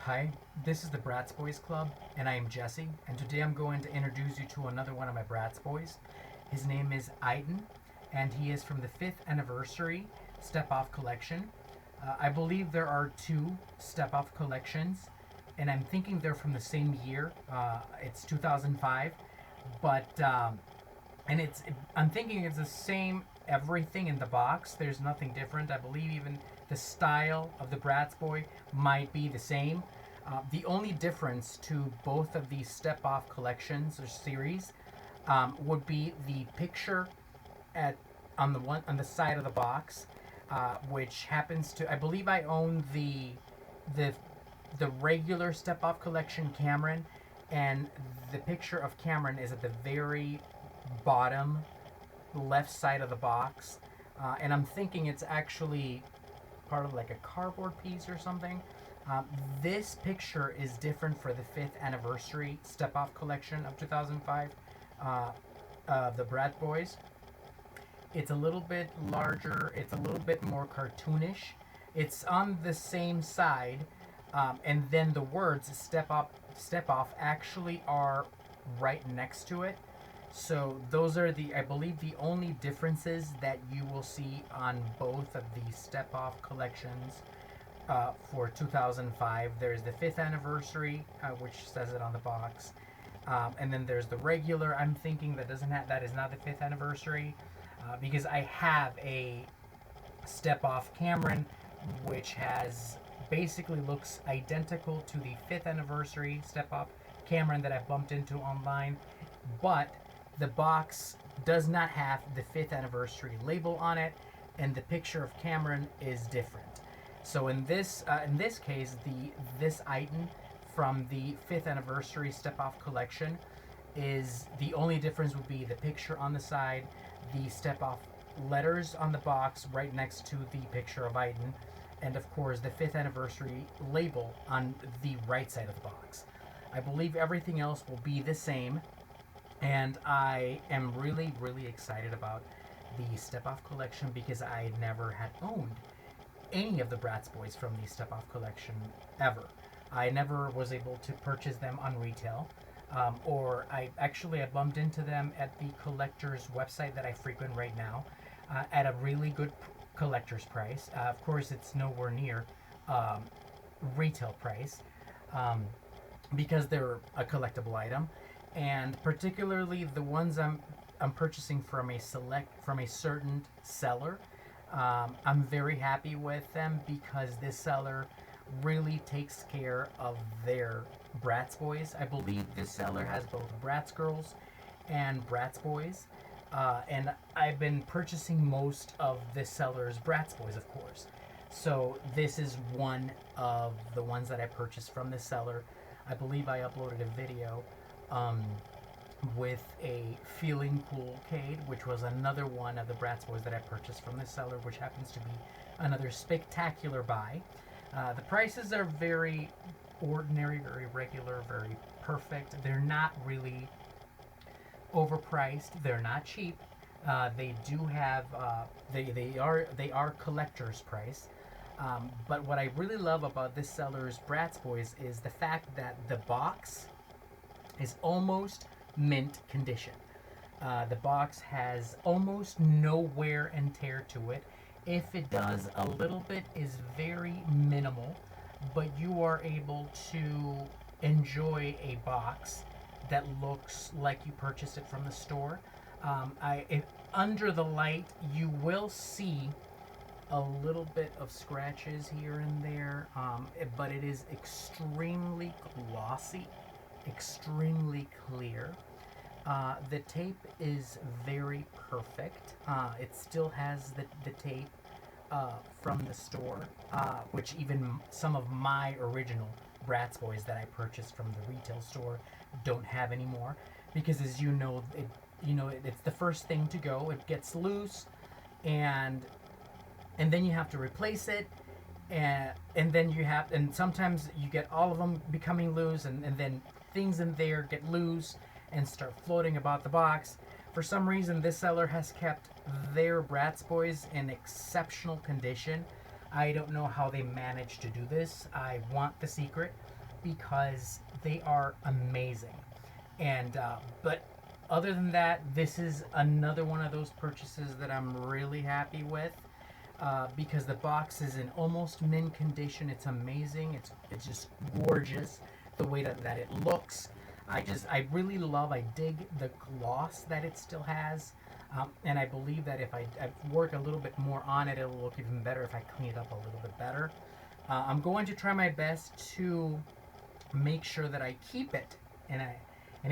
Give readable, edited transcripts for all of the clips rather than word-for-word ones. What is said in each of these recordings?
Hi, this is the Bratz Boyz Club, and I am Jesse, and today I'm going to introduce you to another one of my Bratz Boys. His name is Eitan, and he is from the 5th anniversary StepOff collection. I believe there are two StepOff collections, and I'm thinking they're from the same year. It's 2005, but I'm thinking it's the same everything in the box. There's nothing different. I believe even the style of the Bratz Boy might be the same. The only difference to both of these StepOff collections or series would be the picture on the side of the box, which happens to, I believe I own the regular StepOff collection Cameron, and the picture of Cameron is at the very bottom left side of the box, and I'm thinking it's actually part of like a cardboard piece or something. This picture is different for the 5th anniversary StepOff collection of 2005, the Bratz Boys. It's a little bit larger, it's a little bit more cartoonish. It's on the same side, and then the words StepOff actually are right next to it. So those are I believe, the only differences that you will see on both of the StepOff collections for 2005. There's the 5th anniversary, which says it on the box, and then there's the regular. I'm thinking that is not the 5th anniversary, because I have a StepOff Cameron, which basically looks identical to the 5th anniversary StepOff Cameron that I bumped into online, but the box does not have the 5th anniversary label on it, and the picture of Cameron is different. So in this case, this Eitan from the 5th anniversary StepOff collection is the only difference would be the picture on the side, the StepOff letters on the box right next to the picture of Eitan, and of course the 5th anniversary label on the right side of the box. I believe everything else will be the same, and I am really, really excited about the StepOff collection because I never had owned any of the Bratz Boys from the StepOff collection ever. I never was able to purchase them on retail, or I bumped into them at the collector's website that I frequent right now, at a really good collector's price. Of course, it's nowhere near retail price, because they're a collectible item, and particularly the ones I'm purchasing from a certain seller. I'm very happy with them because this seller really takes care of their Bratz Boys. I believe this seller has both Bratz Girls and Bratz Boys, and I've been purchasing most of this seller's Bratz Boys, of course. So this is one of the ones that I purchased from this seller. I believe I uploaded a video with a Feeling Cool Cade, which was another one of the Bratz Boys that I purchased from this seller, which happens to be another spectacular buy. The prices are very ordinary, very regular, very perfect. They're not really overpriced. They're not cheap. They do have they are collector's price. But what I really love about this seller's Bratz Boys is the fact that the box is almost mint condition. The box has almost no wear and tear to it. If it does, a little bit is very minimal, but you are able to enjoy a box that looks like you purchased it from the store. Under the light, you will see a little bit of scratches here and there, but it is extremely glossy, extremely clear. The tape is very perfect. It still has the tape from the store, which even some of my original Bratz Boys that I purchased from the retail store don't have anymore, because as you know, it's the first thing to go. It gets loose, and then you have to replace it, and then and sometimes you get all of them becoming loose, and then things in there get loose and start floating about the box. For some reason, this seller has kept their Bratz Boys in exceptional condition. I don't know how they managed to do this. I want the secret because they are amazing. And but other than that, this is another one of those purchases that I'm really happy with because the box is in almost mint condition. It's amazing. It's just gorgeous the way that it looks. I really love. I dig the gloss that it still has. And I believe that if I work a little bit more on it, it'll look even better if I clean it up a little bit better. I'm going to try my best to make sure that I keep it and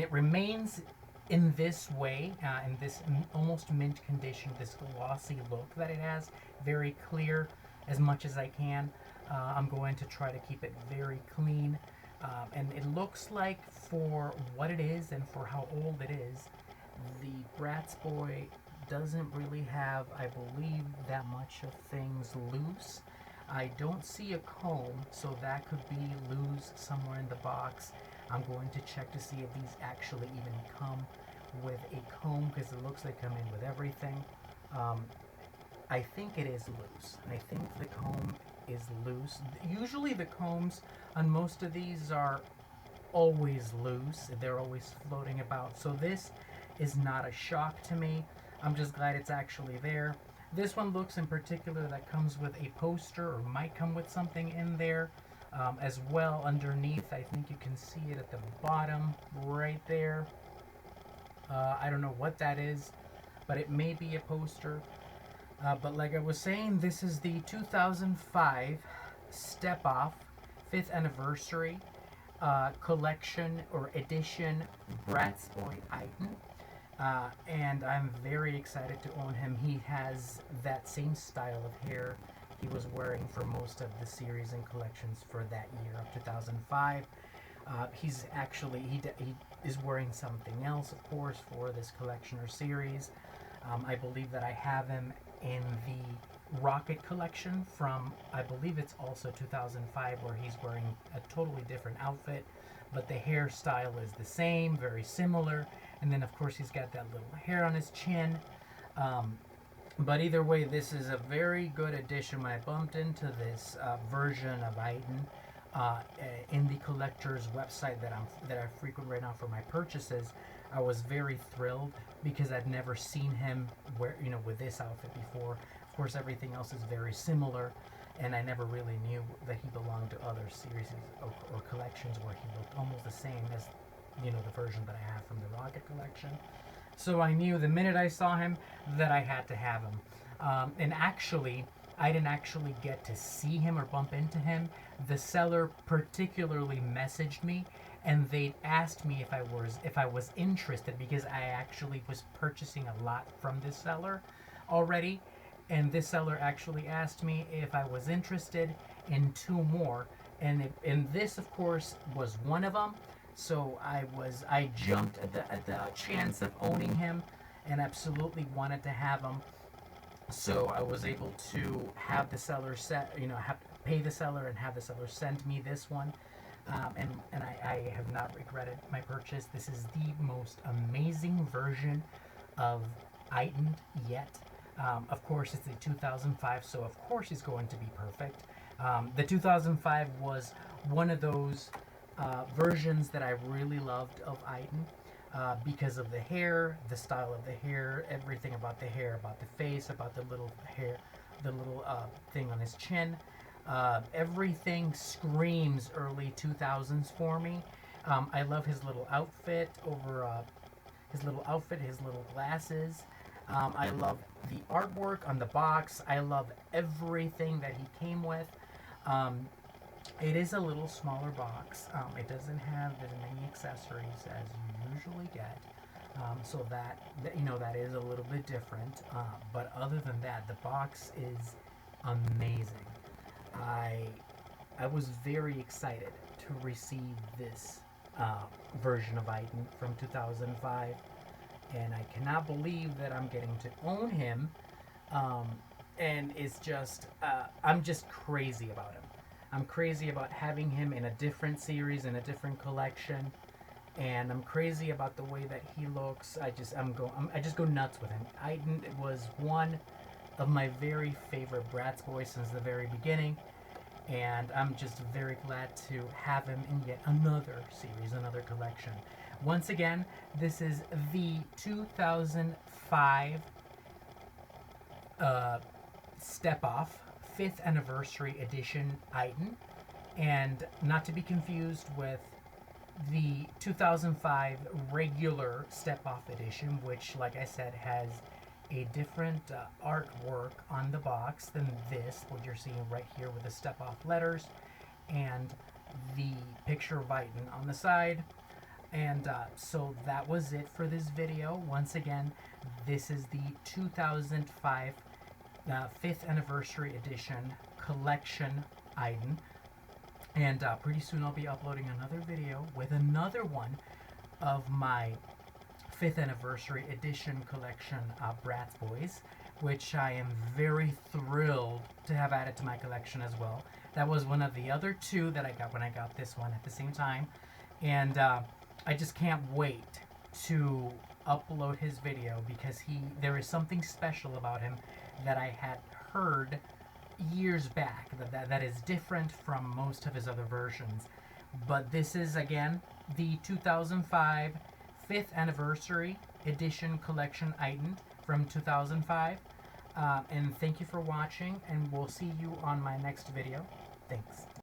it remains in this way, in this almost mint condition, this glossy look that it has, very clear as much as I can. I'm going to try to keep it very clean. And it looks like for what it is and for how old it is, the Bratz Boy doesn't really have, I believe, that much of things loose. I don't see a comb, so that could be loose somewhere in the box. I'm going to check to see if these actually even come with a comb, because it looks like they come in with everything. I think it is loose. I think the comb is loose. Usually the combs on most of these are always loose. They're always floating about. So this is not a shock to me. I'm just glad it's actually there. This one looks in particular that comes with a poster or might come with something in there as well underneath. I think you can see it at the bottom right there. I don't know what that is, but it may be a poster. But like I was saying, this is the 2005 StepOff 5th anniversary collection or edition Bratz Boyz Eitan. And I'm very excited to own him. He has that same style of hair he was wearing for most of the series and collections for that year of 2005. He's actually, he is wearing something else, of course, for this collection or series. I believe that I have him in the Rocket collection from, I believe it's also 2005, where he's wearing a totally different outfit, but the hairstyle is the same, very similar. And then, of course, he's got that little hair on his chin. But either way, this is a very good addition. When I bumped into this version of Eitan in the collector's website that I frequent right now for my purchases, I was very thrilled because I'd never seen him wear, with this outfit before. Of course, everything else is very similar, and I never really knew that he belonged to other series or collections where he looked almost the same as, the version that I have from the Rocket collection. So I knew the minute I saw him that I had to have him. And actually, I didn't actually get to see him or bump into him. The seller particularly messaged me, and they asked me if I was interested, because I actually was purchasing a lot from this seller already, and this seller actually asked me if I was interested in two more, and this of course was one of them. So I jumped at the chance of owning him, and absolutely wanted to have him. So I was able to have the seller pay the seller and have the seller send me this one. And I have not regretted my purchase. This is the most amazing version of Eitan yet. Of course, it's the 2005, so of course it's going to be perfect. The 2005 was one of those versions that I really loved of Eitan because of the hair, the style of the hair, everything about the hair, about the face, about the little hair, the little thing on his chin. Everything screams early 2000s for me. I love his little outfit his little glasses. I love the artwork on the box. I love everything that he came with. It is a little smaller box. It doesn't have as many accessories as you usually get. So that is a little bit different. But other than that, the box is amazing. I was very excited to receive this version of Eitan from 2005, and I cannot believe that I'm getting to own him. And it's just, I'm just crazy about him. I'm crazy about having him in a different series, in a different collection, and I'm crazy about the way that he looks. I just go nuts with him. Eitan was one of my very favorite Bratz Boys since the very beginning, and I'm just very glad to have him in yet another series, another collection. Once again, this is the 2005 StepOff 5th Anniversary Edition Eitan, and not to be confused with the 2005 regular StepOff edition, which, like I said, has a different artwork on the box than this, what you're seeing right here with the StepOff letters and the picture of Eitan on the side. And so that was it for this video. Once again, this is the 2005 5th Anniversary Edition Collection Eitan. And pretty soon I'll be uploading another video with another one of my 5th Anniversary Edition Collection Bratz Boys, which I am very thrilled to have added to my collection as well. That was one of the other two that I got when I got this one at the same time. And I just can't wait to upload his video because there is something special about him that I had heard years back that is different from most of his other versions. But this is, again, the 2005 5th Anniversary Edition Collection Eitan from 2005. And thank you for watching, and we'll see you on my next video. Thanks.